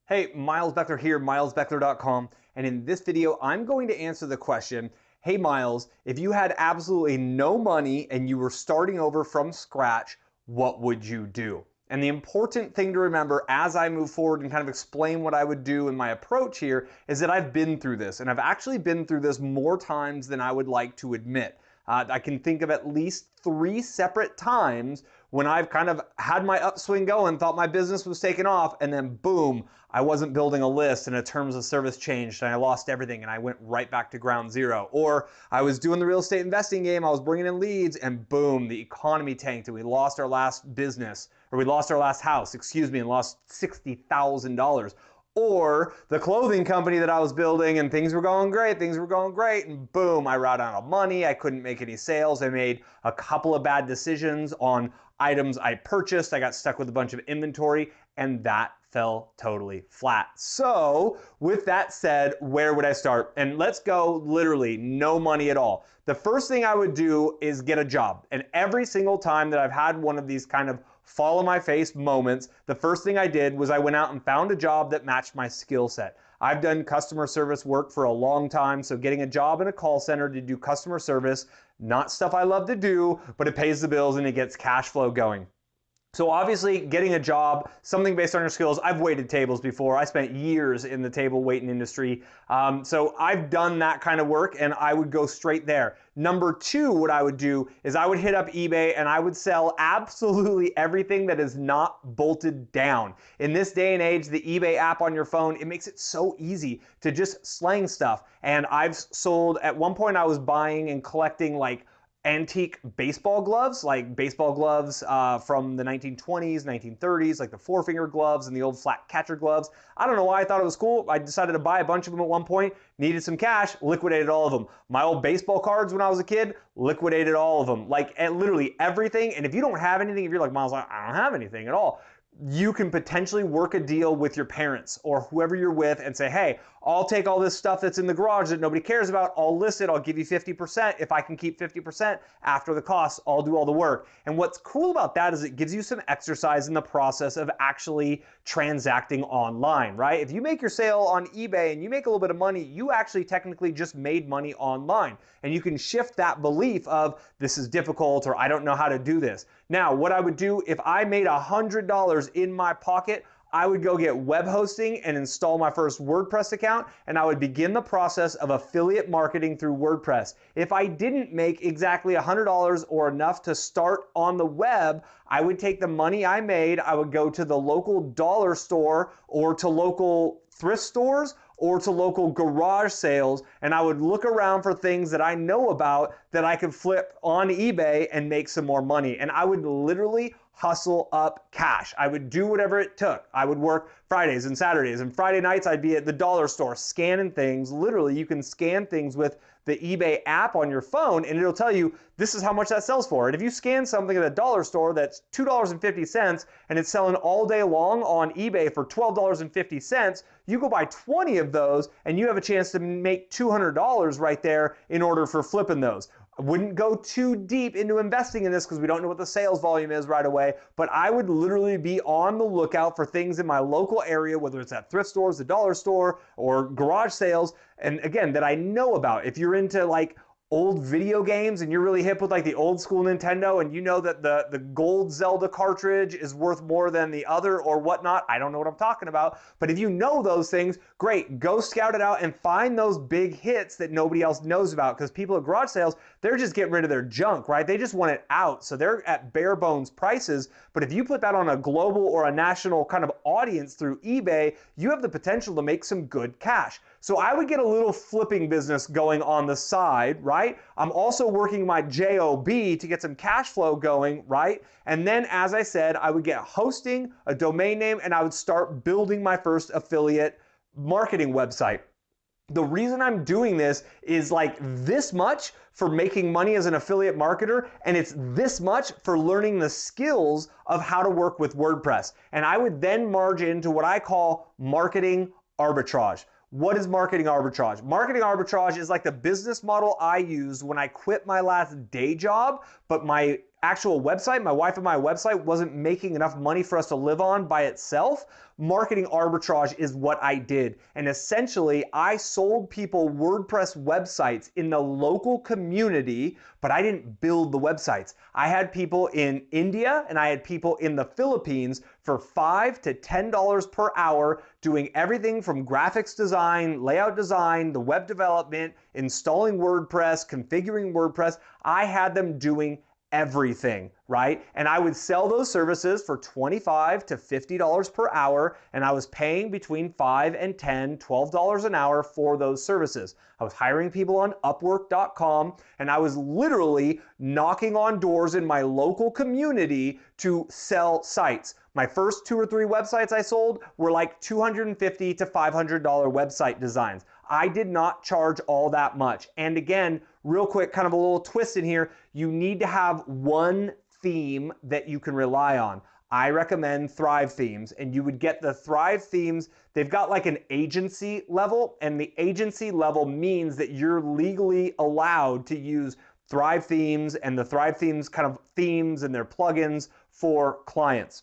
Hey, Miles Beckler here, milesbeckler.com, and in this video, I'm going to answer the question, hey Miles, if you had absolutely no money and you were starting over from scratch, what would you do? And the important thing to remember as I move forward and kind of explain what I would do in my approach here is that I've been through this, and I've actually been through this more times than I would like to admit. I can think of at least 3 separate times when I've kind of had my upswing going, thought my business was taking off, and then boom, I wasn't building a list and a terms of service changed and I lost everything and I went right back to ground zero. Or I was doing the real estate investing game, I was bringing in leads, and boom, the economy tanked and we lost our last business, or we lost our last house, and lost $60,000. Or the clothing company that I was building and things were going great, and boom, I ran out of money, I couldn't make any sales, I made a couple of bad decisions on items I purchased, I got stuck with a bunch of inventory, and that fell totally flat. So with that said, where would I start? And let's go literally no money at all. The first thing I would do is get a job. And every single time that I've had one of these kind of fall on my face moments, the first thing I did was I went out and found a job that matched my skill set. I've done customer service work for a long time, so getting a job in a call center to do customer service, not stuff I love to do, but it pays the bills and it gets cash flow going. So obviously getting a job, something based on your skills, I've waited tables before. I spent years in the table waiting industry. So I've done that kind of work and I would go straight there. Number 2, what I would do is I would hit up eBay and I would sell absolutely everything that is not bolted down. In this day and age, the eBay app on your phone, it makes it so easy to just slang stuff. And I've sold, at one point I was buying and collecting like antique baseball gloves from the 1920s, 1930s, like the 4-finger gloves and the old flat catcher gloves. I don't know why I thought it was cool. I decided to buy a bunch of them at one point, needed some cash, liquidated all of them. My old baseball cards when I was a kid, liquidated all of them. Like literally everything. And if you don't have anything, if you're like, Miles, I don't have anything at all, you can potentially work a deal with your parents or whoever you're with and say, hey, I'll take all this stuff that's in the garage that nobody cares about, I'll list it, I'll give you 50%. If I can keep 50% after the cost, I'll do all the work. And what's cool about that is it gives you some exercise in the process of actually transacting online, right? If you make your sale on eBay and you make a little bit of money, you actually technically just made money online. And you can shift that belief of this is difficult or I don't know how to do this. Now, what I would do if I made $100 in my pocket, I would go get web hosting and install my first WordPress account, and I would begin the process of affiliate marketing through WordPress. If I didn't make exactly $100 or enough to start on the web, I would take the money I made, I would go to the local dollar store or to local thrift stores or to local garage sales, and I would look around for things that I know about that I could flip on eBay and make some more money. And I would literally hustle up cash. I would do whatever it took. I would work Fridays and Saturdays, and Friday nights I'd be at the dollar store scanning things. Literally, you can scan things with the eBay app on your phone and it'll tell you this is how much that sells for. And if you scan something at a dollar store that's $2.50 and it's selling all day long on eBay for $12.50, you go buy 20 of those and you have a chance to make $200 right there in order for flipping those. I wouldn't go too deep into investing in this because we don't know what the sales volume is right away, but I would literally be on the lookout for things in my local area, whether it's at thrift stores, the dollar store, or garage sales, and again, that I know about. If you're into like old video games and you're really hip with like the old school Nintendo and you know that the gold Zelda cartridge is worth more than the other or whatnot, I don't know what I'm talking about, but if you know those things, great, go scout it out and find those big hits that nobody else knows about, because people at garage sales, they're just getting rid of their junk, right? They just want it out, so they're at bare bones prices. But if you put that on a global or a national kind of audience through eBay, you have the potential to make some good cash. So I would get a little flipping business going on the side, right? I'm also working my JOB to get some cash flow going, right? And then, as I said, I would get hosting, a domain name, and I would start building my first affiliate marketing website. The reason I'm doing this is like this much for making money as an affiliate marketer, and it's this much for learning the skills of how to work with WordPress. And I would then merge into what I call marketing arbitrage. What is marketing arbitrage? Marketing arbitrage is like the business model I used when I quit my last day job, but my actual website, my wife and my website wasn't making enough money for us to live on by itself, marketing arbitrage is what I did. And essentially, I sold people WordPress websites in the local community, but I didn't build the websites. I had people in India and I had people in the Philippines for $5 to $10 per hour doing everything from graphics design, layout design, the web development, installing WordPress, configuring WordPress. I had them doing everything, right? And I would sell those services for $25 to $50 per hour, and I was paying between $5 and $10, $12 an hour for those services. I was hiring people on Upwork.com, and I was literally knocking on doors in my local community to sell sites. My first 2 or 3 websites I sold were like $250 to $500 website designs. I did not charge all that much. And again, real quick, kind of a little twist in here, you need to have one theme that you can rely on. I recommend Thrive Themes, and you would get the Thrive Themes. They've got like an agency level, and the agency level means that you're legally allowed to use Thrive Themes and the Thrive Themes kind of themes and their plugins for clients.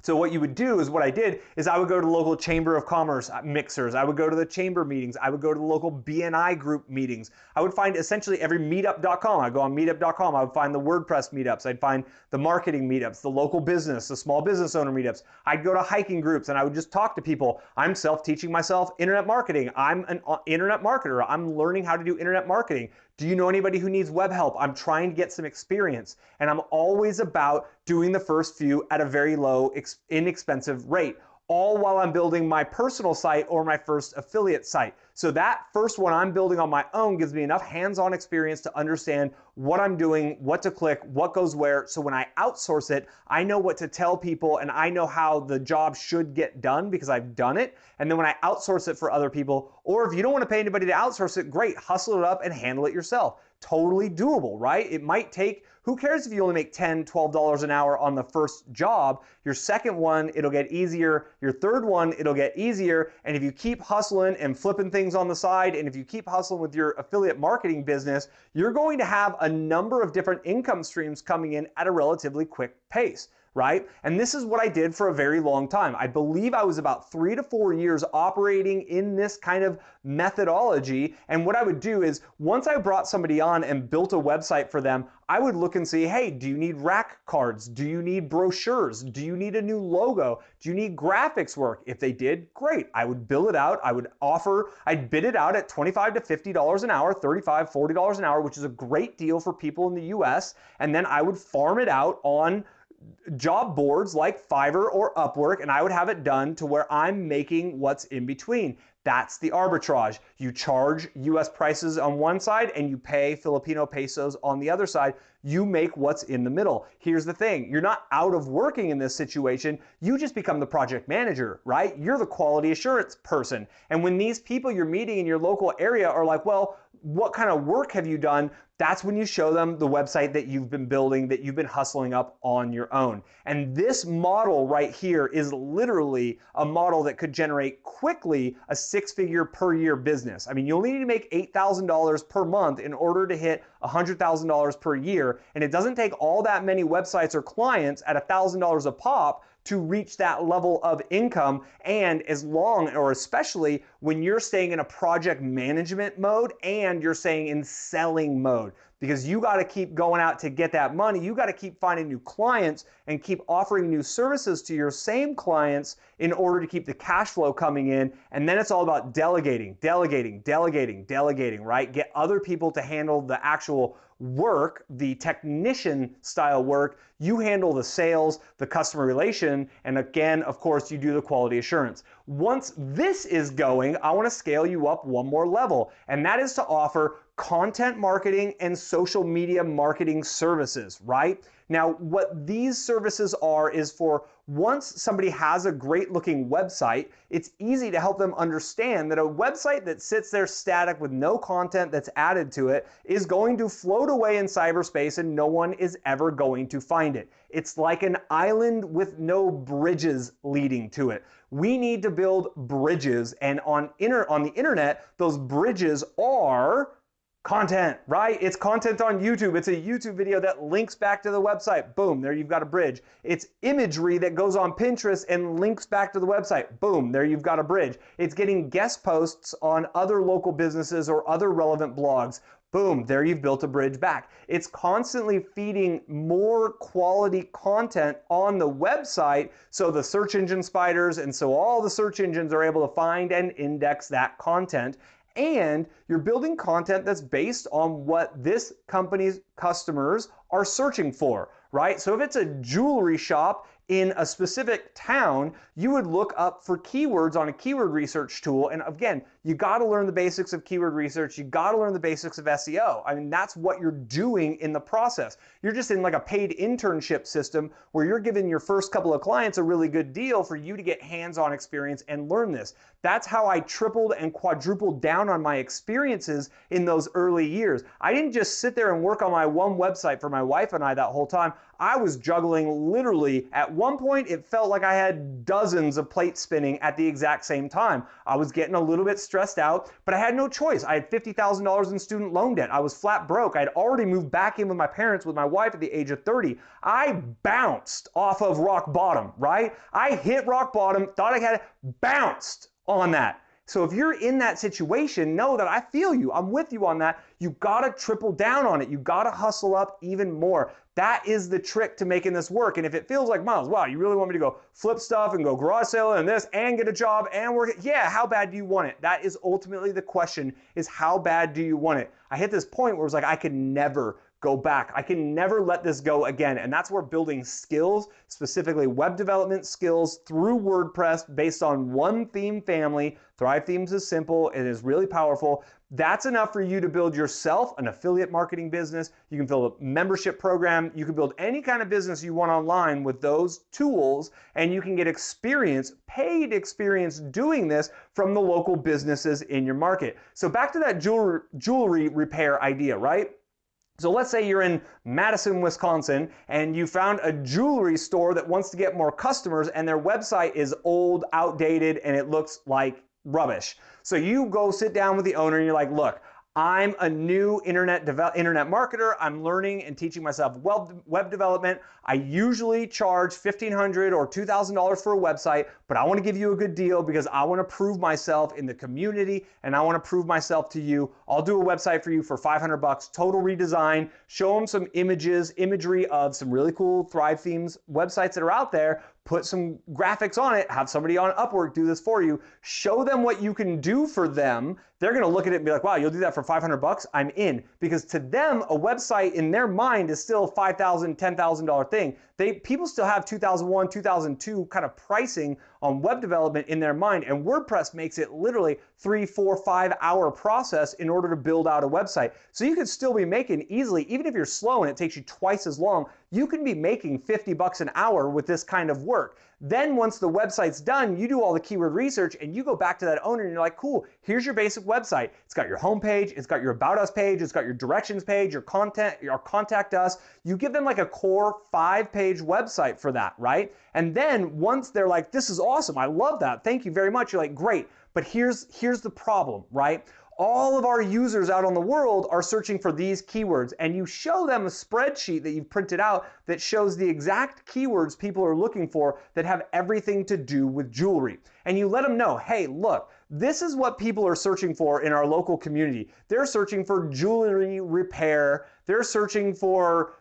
So what you would do is what I did is I would go to local Chamber of Commerce mixers. I would go to the chamber meetings. I would go to the local BNI group meetings. I would find essentially every meetup.com. I'd go on meetup.com. I would find the WordPress meetups. I'd find the marketing meetups, the local business, the small business owner meetups. I'd go to hiking groups and I would just talk to people. I'm self-teaching myself internet marketing. I'm an internet marketer. I'm learning how to do internet marketing. Do you know anybody who needs web help? I'm trying to get some experience, and I'm always about doing the first few at a very low, inexpensive rate, all while I'm building my personal site or my first affiliate site. So that first one I'm building on my own gives me enough hands-on experience to understand what I'm doing, what to click, what goes where. So when I outsource it, I know what to tell people and I know how the job should get done because I've done it. And then when I outsource it for other people, or if you don't want to pay anybody to outsource it, great, hustle it up and handle it yourself. Totally doable, right? It might take, who cares if you only make $10, $12 an hour on the first job? Your second one, it'll get easier. Your third one, it'll get easier. And if you keep hustling and flipping things on the side, and if you keep hustling with your affiliate marketing business, you're going to have a number of different income streams coming in at a relatively quick pace, right? And this is what I did for a very long time. I believe I was about 3 to 4 years operating in this kind of methodology. And what I would do is once I brought somebody on and built a website for them, I would look and see, hey, do you need rack cards? Do you need brochures? Do you need a new logo? Do you need graphics work? If they did, great. I would bill it out. I'd bid it out at $25 to $50 an hour, $35, $40 an hour, which is a great deal for people in the US. And then I would farm it out on job boards like Fiverr or Upwork, and I would have it done to where I'm making what's in between. That's the arbitrage. You charge US prices on one side and you pay Filipino pesos on the other side. You make what's in the middle. Here's the thing, you're not out of working in this situation, you just become the project manager, right? You're the quality assurance person. And when these people you're meeting in your local area are like, well, what kind of work have you done? That's when you show them the website that you've been building, that you've been hustling up on your own. And this model right here is literally a model that could generate quickly a 6-figure per year business. I mean, you only need to make $8,000 per month in order to hit $100,000 per year. And it doesn't take all that many websites or clients at $1,000 a pop to reach that level of income. And as long, or especially when you're staying in a project management mode and you're staying in selling mode, because you got to keep going out to get that money. You got to keep finding new clients and keep offering new services to your same clients in order to keep the cash flow coming in. And then it's all about delegating, right? Get other people to handle the actual work, the technician style work. You handle the sales, the customer relation, and again, of course, you do the quality assurance. Once this is going, I want to scale you up one more level, and that is to offer content marketing and social media marketing services, right? Now, what these services are is for once somebody has a great looking website, it's easy to help them understand that a website that sits there static with no content that's added to it is going to float away in cyberspace and no one is ever going to find it. It's like an island with no bridges leading to it. We need to build bridges, and on the internet, those bridges are Content, right? It's content on YouTube. It's a YouTube video that links back to the website. Boom, there you've got a bridge. It's imagery that goes on Pinterest and links back to the website. Boom, there you've got a bridge. It's getting guest posts on other local businesses or other relevant blogs. Boom, there you've built a bridge back. It's constantly feeding more quality content on the website so the search engine spiders and so all the search engines are able to find and index that content. And you're building content that's based on what this company's customers are searching for, right? So if it's a jewelry shop in a specific town, you would look up for keywords on a keyword research tool. And again, you got to learn the basics of keyword research. You got to learn the basics of SEO. I mean, that's what you're doing in the process. You're just in like a paid internship system where you're giving your first couple of clients a really good deal for you to get hands-on experience and learn this. That's how I tripled and quadrupled down on my experiences in those early years. I didn't just sit there and work on my one website for my wife and I that whole time. I was juggling literally. At one point, it felt like I had dozens of plates spinning at the exact same time. I was getting a little bit stressed out, but I had no choice. I had $50,000 in student loan debt. I was flat broke. I had already moved back in with my parents with my wife at the age of 30. I bounced off of rock bottom, right? I hit rock bottom, thought I had it, bounced on that. So if you're in that situation, know that I feel you. I'm with you on that. You gotta triple down on it. You gotta hustle up even more. That is the trick to making this work. And if it feels like, Miles, wow, you really want me to go flip stuff and go garage sale and this and get a job and work it? Yeah, how bad do you want it? That is ultimately the question, is how bad do you want it? I hit this point where it was like, I could never go back. I can never let this go again. And that's where building skills, specifically web development skills through WordPress based on one theme family. Thrive Themes is simple. It is really powerful. That's enough for you to build yourself an affiliate marketing business. You can build a membership program. You can build any kind of business you want online with those tools, and you can get experience, paid experience doing this from the local businesses in your market. So back to that jewelry repair idea, right? So let's say you're in Madison, Wisconsin, and you found a jewelry store that wants to get more customers and their website is old, outdated, and it looks like rubbish. So you go sit down with the owner and you're like, look, I'm a new internet marketer. I'm learning and teaching myself web development. I usually charge $1,500 or $2,000 for a website, but I want to give you a good deal because I want to prove myself in the community and I want to prove myself to you. I'll do a website for you for $500, total redesign, show them some imagery of some really cool Thrive Themes websites that are out there, put some graphics on it, have somebody on Upwork do this for you, show them what you can do for them. They're going to look at it and be like, wow, you'll do that for $500? I'm in. Because to them, a website in their mind is still a $5,000, $10,000 thing. People still have 2001, 2002 kind of pricing on web development in their mind, and WordPress makes it literally 3, 4, 5 hour process in order to build out a website. So you could still be making easily, even if you're slow and it takes you twice as long, you can be making $50 an hour with this kind of work. Then once the website's done, you do all the keyword research and you go back to that owner and you're like, cool, here's your basic website. It's got your homepage, it's got your About Us page, it's got your directions page, your content, your contact us. You give them like a core 5-page website for that, right? And then once they're like, this is awesome, I love that, thank you very much, you're like, great. But here's the problem, right? All of our users out on the world are searching for these keywords, and you show them a spreadsheet that you've printed out that shows the exact keywords people are looking for that have everything to do with jewelry. And you let them know, hey, look, this is what people are searching for in our local community. They're searching for jewelry repair. They're searching for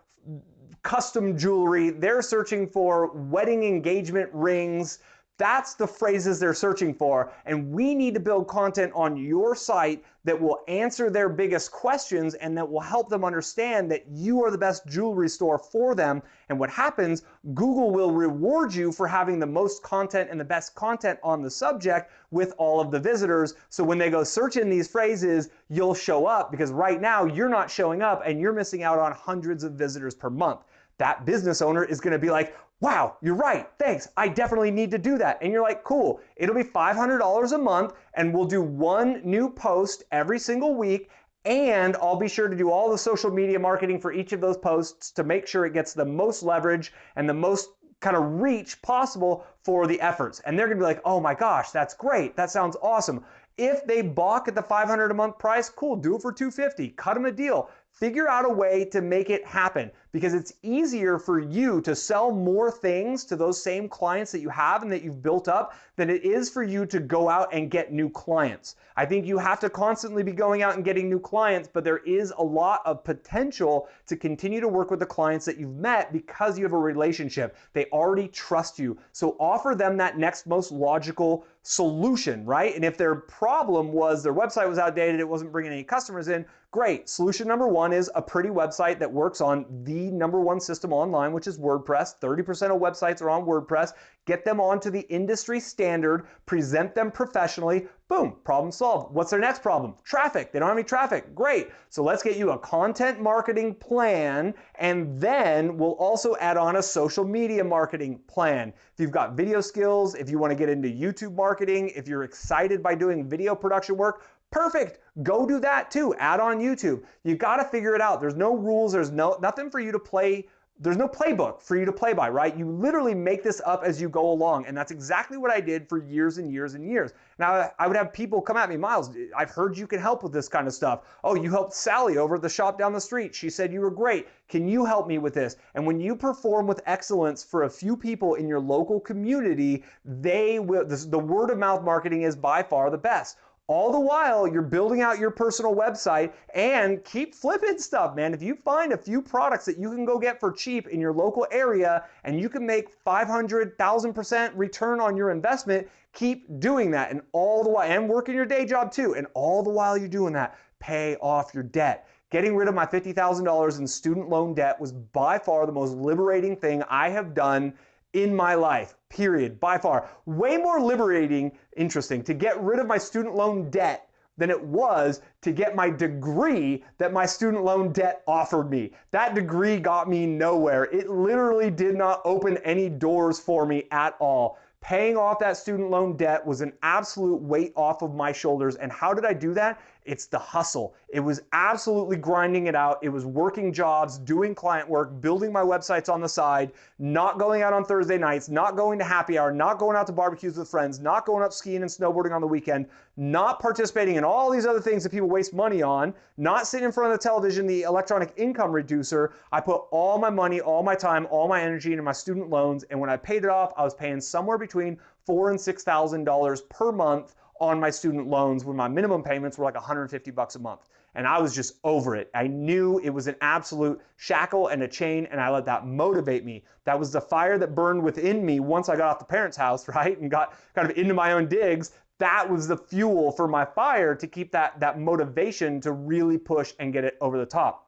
custom jewelry. They're searching for wedding engagement rings. That's the phrases they're searching for, and we need to build content on your site that will answer their biggest questions and that will help them understand that you are the best jewelry store for them. And what happens, Google will reward you for having the most content and the best content on the subject with all of the visitors. So when they go search in these phrases, you'll show up, because right now you're not showing up and you're missing out on hundreds of visitors per month. That business owner is going to be like, wow, you're right, thanks, I definitely need to do that. And you're like, cool, it'll be $500 a month and we'll do one new post every single week, and I'll be sure to do all the social media marketing for each of those posts to make sure it gets the most leverage and the most kind of reach possible for the efforts. And they're gonna be like, oh my gosh, that's great, that sounds awesome. If they balk at the $500 a month price, cool, do it for $250, cut them a deal. Figure out a way to make it happen, because it's easier for you to sell more things to those same clients that you have and that you've built up than it is for you to go out and get new clients. I think you have to constantly be going out and getting new clients, but there is a lot of potential to continue to work with the clients that you've met because you have a relationship. They already trust you. So offer them that next most logical solution, right? And if their problem was their website was outdated, it wasn't bringing any customers in, great. Solution number one is a pretty website that works on the #1 system online, which is WordPress. 30% of websites are on WordPress. Get them onto the industry standard, present them professionally, boom, problem solved. What's their next problem? Traffic. They don't have any traffic. Great. So let's get you a content marketing plan, and then we'll also add on a social media marketing plan. If you've got video skills, if you want to get into YouTube marketing, if you're excited by doing video production work, perfect. Go do that too. Add on YouTube. You got to figure it out. There's no rules. There's nothing for you to play. There's no playbook for you to play by, right? You literally make this up as you go along. And that's exactly what I did for years and years and years. Now, I would have people come at me, Miles, I've heard you can help with this kind of stuff. Oh, you helped Sally over at the shop down the street. She said you were great. Can you help me with this? And when you perform with excellence for a few people in your local community, the word of mouth marketing is by far the best. All the while, you're building out your personal website, and keep flipping stuff, man. If you find a few products that you can go get for cheap in your local area and you can make 500, 1,000% return on your investment, keep doing that. And all the while, and working your day job too. And all the while you're doing that, pay off your debt. Getting rid of my $50,000 in student loan debt was by far the most liberating thing I have done in my life, period, by far. Way more liberating, interesting, to get rid of my student loan debt than it was to get my degree that my student loan debt offered me. That degree got me nowhere. It literally did not open any doors for me at all. Paying off that student loan debt was an absolute weight off of my shoulders. And how did I do that? It's the hustle. It was absolutely grinding it out. It was working jobs, doing client work, building my websites on the side, not going out on Thursday nights, not going to happy hour, not going out to barbecues with friends, not going up skiing and snowboarding on the weekend, not participating in all these other things that people waste money on, not sitting in front of the television, the electronic income reducer. I put all my money, all my time, all my energy into my student loans. And when I paid it off, I was paying somewhere between $4,000 and $6,000 per month on my student loans, when my minimum payments were like $150 a month. And I was just over it. I knew it was an absolute shackle and a chain, and I let that motivate me. That was the fire that burned within me once I got off the parents' house, right? And got kind of into my own digs. That was the fuel for my fire to keep that motivation to really push and get it over the top.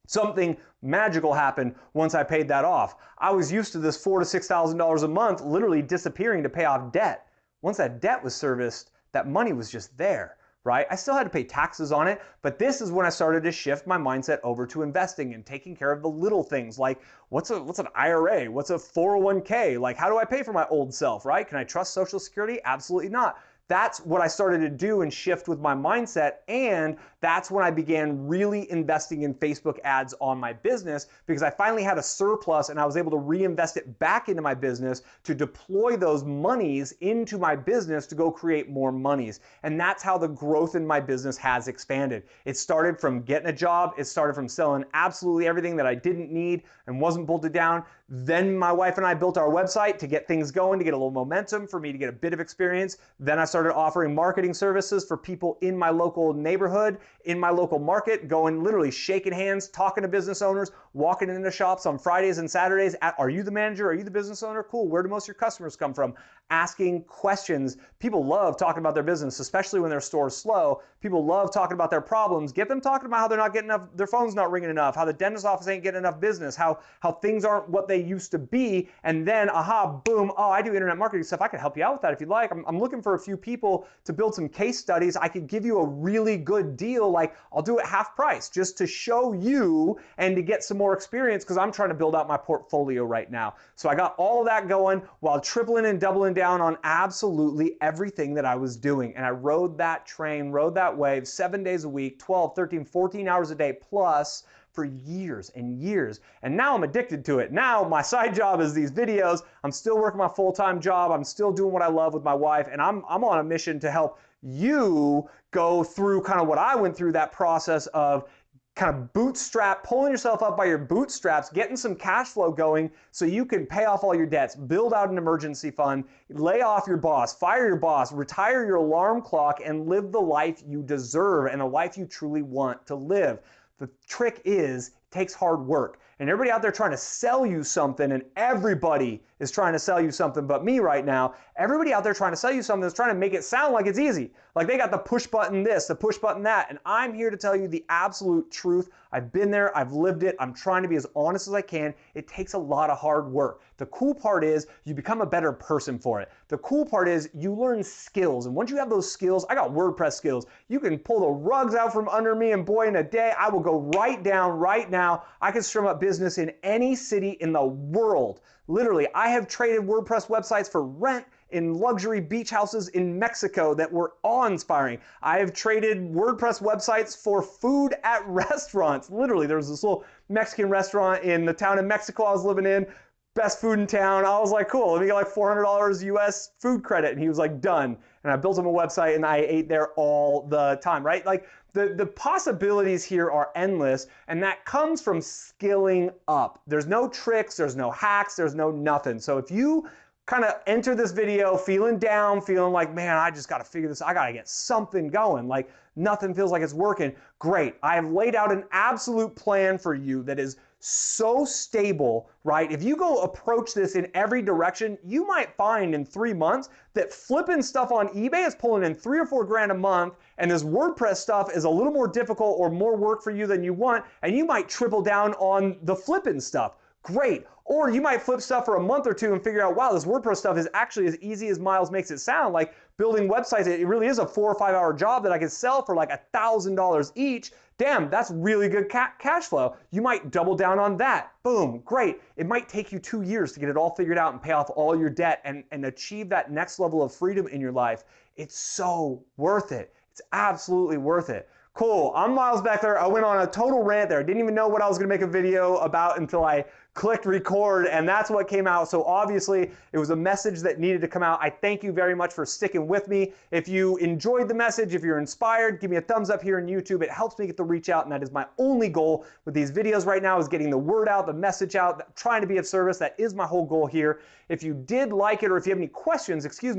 Something magical happened once I paid that off. I was used to this $4,000 to $6,000 a month literally disappearing to pay off debt. Once that debt was serviced, that money was just there, right? I still had to pay taxes on it, but this is when I started to shift my mindset over to investing and taking care of the little things, like what's an IRA? What's a 401k? Like, how do I pay for my old self, right? Can I trust Social Security? Absolutely not. That's what I started to do and shift with my mindset, and that's when I began really investing in Facebook ads on my business, because I finally had a surplus and I was able to reinvest it back into my business to deploy those monies into my business to go create more monies. And that's how the growth in my business has expanded. It started from getting a job. It started from selling absolutely everything that I didn't need and wasn't bolted down. Then my wife and I built our website to get things going, to get a little momentum, for me to get a bit of experience. Then I started offering marketing services for people in my local neighborhood, in my local market, going literally shaking hands, talking to business owners, walking into shops on Fridays and Saturdays. Are you the manager? Are you the business owner? Cool. Where do most of your customers come from? Asking questions. People love talking about their business, especially when their store's slow. People love talking about their problems. Get them talking about how they're not getting enough, their phone's not ringing enough, how the dentist office ain't getting enough business, how things aren't what they used to be. And then, aha, boom, oh, I do internet marketing stuff. I can help you out with that if you'd like. I'm looking for a few people to build some case studies. I could give you a really good deal. Like, I'll do it half price just to show you and to get some more experience, because I'm trying to build out my portfolio right now. So I got all of that going while tripling and doubling down on absolutely everything that I was doing. And I rode that train, rode that wave 7 days a week, 12, 13, 14 hours a day plus for years and years. And now I'm addicted to it. Now my side job is these videos. I'm still working my full-time job. I'm still doing what I love with my wife. And I'm on a mission to help you go through kind of what I went through, that process of kind of pulling yourself up by your bootstraps, getting some cash flow going so you can pay off all your debts, build out an emergency fund, lay off your boss, fire your boss, retire your alarm clock, and live the life you deserve and a life you truly want to live. The trick is, it takes hard work. And everybody out there trying to sell you something, and everybody is trying to sell you something but me right now. Everybody out there trying to sell you something is trying to make it sound like it's easy. Like they got the push button this, the push button that, and I'm here to tell you the absolute truth. I've been there, I've lived it, I'm trying to be as honest as I can. It takes a lot of hard work. The cool part is you become a better person for it. The cool part is you learn skills, and once you have those skills, I got WordPress skills. You can pull the rugs out from under me, and boy, in a day, I will go right down right now. I can strum up business in any city in the world. Literally, I have traded WordPress websites for rent in luxury beach houses in Mexico that were awe-inspiring. I have traded WordPress websites for food at restaurants. Literally, there was this little Mexican restaurant in the town in Mexico I was living in. Best food in town. I was like, cool, let me get like $400 US food credit. And he was like, done. And I built him a website and I ate there all the time, right? Like the possibilities here are endless, and that comes from skilling up. There's no tricks, there's no hacks, there's no nothing. So if you kind of enter this video feeling down, feeling like, man, I just got to figure this, I got to get something going, like nothing feels like it's working, great. I have laid out an absolute plan for you that is so stable, right? If you go approach this in every direction, you might find in 3 months that flipping stuff on eBay is pulling in 3 or 4 grand a month, and this WordPress stuff is a little more difficult or more work for you than you want, and you might triple down on the flipping stuff. Great. Or you might flip stuff for a month or two and figure out, wow, this WordPress stuff is actually as easy as Miles makes it sound. Like building websites, it really is a 4 or 5 hour job that I could sell for like $1,000 each. Damn, that's really good cash flow. You might double down on that. Boom, great. It might take you 2 years to get it all figured out and pay off all your debt and achieve that next level of freedom in your life. It's so worth it. It's absolutely worth it. Cool, I'm Miles Beckler. I went on a total rant there. I didn't even know what I was gonna make a video about until I clicked record, and that's what came out. So obviously it was a message that needed to come out. I thank you very much for sticking with me. If you enjoyed the message, if you're inspired, give me a thumbs up here on YouTube. It helps me get the reach out, and that is my only goal with these videos right now, is getting the word out, the message out, trying to be of service. That is my whole goal here. If you did like it, or if you have any questions, leave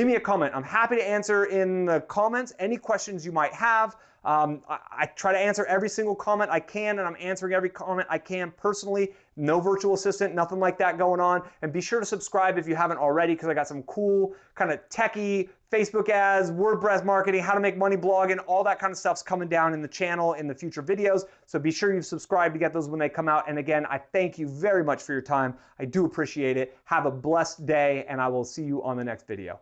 me a comment. I'm happy to answer in the comments any questions you might have. I try to answer every single comment I can, and I'm answering every comment I can personally. No virtual assistant, nothing like that going on. And be sure to subscribe if you haven't already, because I got some cool kind of techie Facebook ads, WordPress marketing, how to make money blogging, all that kind of stuff's coming down in the channel in the future videos. So be sure you subscribe to get those when they come out. And again, I thank you very much for your time. I do appreciate it. Have a blessed day, and I will see you on the next video.